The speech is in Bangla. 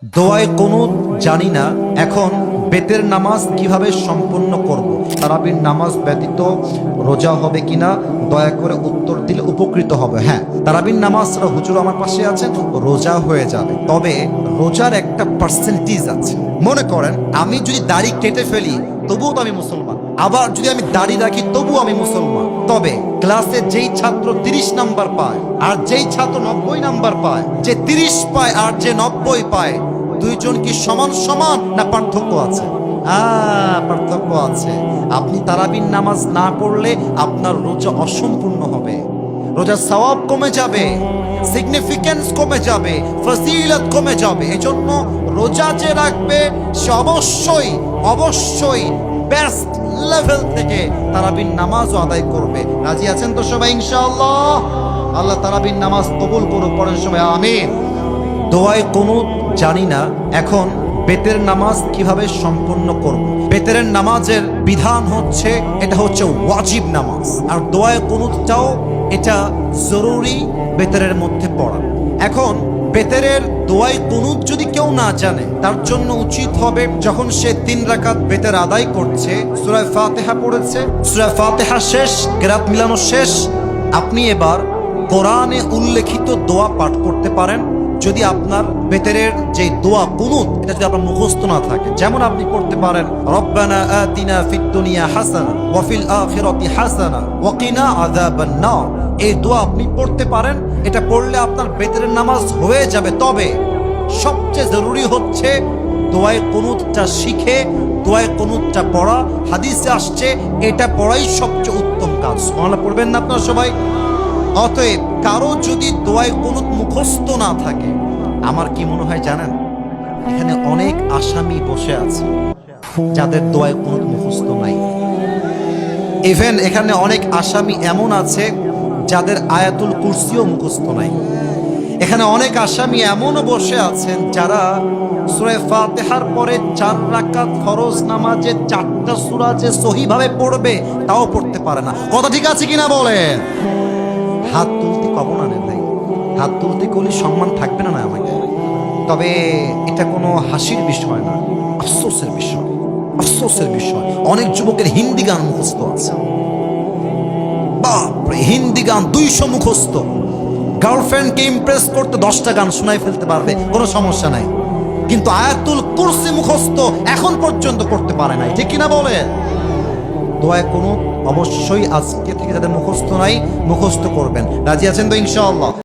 দোয়ায়ে কুনুত জানি না এখন বেতের নামাজ কিভাবে সম্পন্ন করব। তারাবির নামাজ ব্যতীত রোজা হবে কিনা দয়া করে উত্তর দিলে উপকৃত হবে। হ্যাঁ, তারাবির নামাজ হুজুর আমার পাশে আছেন, রোজা হয়ে যাবে। তবে রোজার একটা পার্সেন্টেজ আছে। মনে করেন আমি যদি দাড়ি কেটে ফেলি তবুও তো আমি মুসলমান, আবার যদি আমি দাড়ি রাখি তবুও আমি মুসলমান। তবে ক্লাসে যেই ছাত্র 30 নাম্বার পায় আর যেই ছাত্র 90 নাম্বার পায়, যে 30 পায় আর যে 90 পায়, দুইজন কি সমান সমান না পার্থক্য আছে? পার্থক্য আছে। আপনি তারাবির নামাজ না পড়লে আপনার রোজা অসম্পূর্ণ হবে, রোজার সওয়াব কমে যাবে, সিগনিফিকেন্স কমে যাবে, ফজিলত কমে যাবে। এজন্য রোজা যে রাখবে সে অবশ্যই অবশ্যই বেস্ট লেভেল থেকে তারাবির নামাজও আদায় করবে। রাজি আছেন তো সবাই ইনশাআল্লাহ? আল্লাহ তারাবির নামাজ কবুল করুক, পড়েন সবাই আমিন। দোয়ায়ে কুনুত জানি না এখন বেতের নামাজ কিভাবে সম্পন্ন করব। বেতের নামাজের বিধান হচ্ছে এটা হচ্ছে ওয়াজিব নামাজ, আর দোয়ায়ে কুনুতটাও এটা জরুরি বেতের মধ্যে পড়া। এখন বেতের দোয়ায়ে কুনুত যদি কেউ না জানে, তার জন্য উচিত হবে যখন সে 3 রাকাত বেতের আদায় করছে, সূরা ফাতিহা পড়েছে, সূরা ফাতিহা শেষ, কেরাত মিলানো শেষ, আপনি এবার কোরআনে উল্লেখিত দোয়া পাঠ করতে পারেন। যদি আপনার বেতের যে দোয়া কুনুত এটা যদি আপনার মুখস্থ না থাকে, যেমন আপনি পড়তে পারেন রব্বানা আতিনা ফিদ দুনিয়া হাসানা ওয়া ফিল আখিরাতি হাসানা ওয়া কিনা আযাবান নার, এই দোয়া আপনি পড়তে পারেন। এটা পড়লে আপনার বেতের নামাজ হয়ে যাবে। তবে সবচেয়ে জরুরি হচ্ছে দোয়ায়ে কুনুতটা শিখে দোয়ায়ে কুনুতটা পড়া। হাদিসে আসছে এটা পড়াই সবচেয়ে উত্তম কাজ। সুবহানাল্লাহ পড়বেন না আপনারা সবাই? অতএব কারো যদি দোয়ায়ে কুনুত মুখস্থ না থাকে, আমার কি মনে হয় জানেন, এখানে অনেক আসামি বসে আছে যাদের দোয়ায়ে কুনুত মুখস্থ নাই। ইভেন এখানে অনেক আসামি এমন আছে যাদের আয়াতুল কুরসিও মুখস্থ নাই। এখানে অনেক আসামি এমনও বসে আছেন যারা সূরা ফাতিহার পরে 4 রাকাত ফরজ নামাজে 4টা সূরা যে সহিভাবে পড়বে তাও পড়তে পারে না। কথা ঠিক আছে কিনা বলেন? হাত তুলতে কব না রে ভাই, হাত তুলতে করলে সম্মান থাকবে না আমাকে। তবে এটা কোনো হাসির বিষয় না, আফসোসের বিষয়, আফসোসের বিষয়। অনেক যুবকের হিন্দি গান মুখস্থ আছে, বাপরে, হিন্দি গান 200 মুখস্থ। গার্লফ্রেন্ডকে ইমপ্রেস করতে 10টা গান শোনাই ফেলতে পারবে, কোনো সমস্যা নাই, কিন্তু আয়াতুল কুরসি মুখস্থ এখন পর্যন্ত করতে পারে নাই। ঠিক কিনা বলে? দোয়ায়ে কুনুত অবশ্যই আজকে থেকে যাদের মুখস্থ নাই মুখস্থ করবেন। রাজি আছেন তো ইনশাআল্লাহ?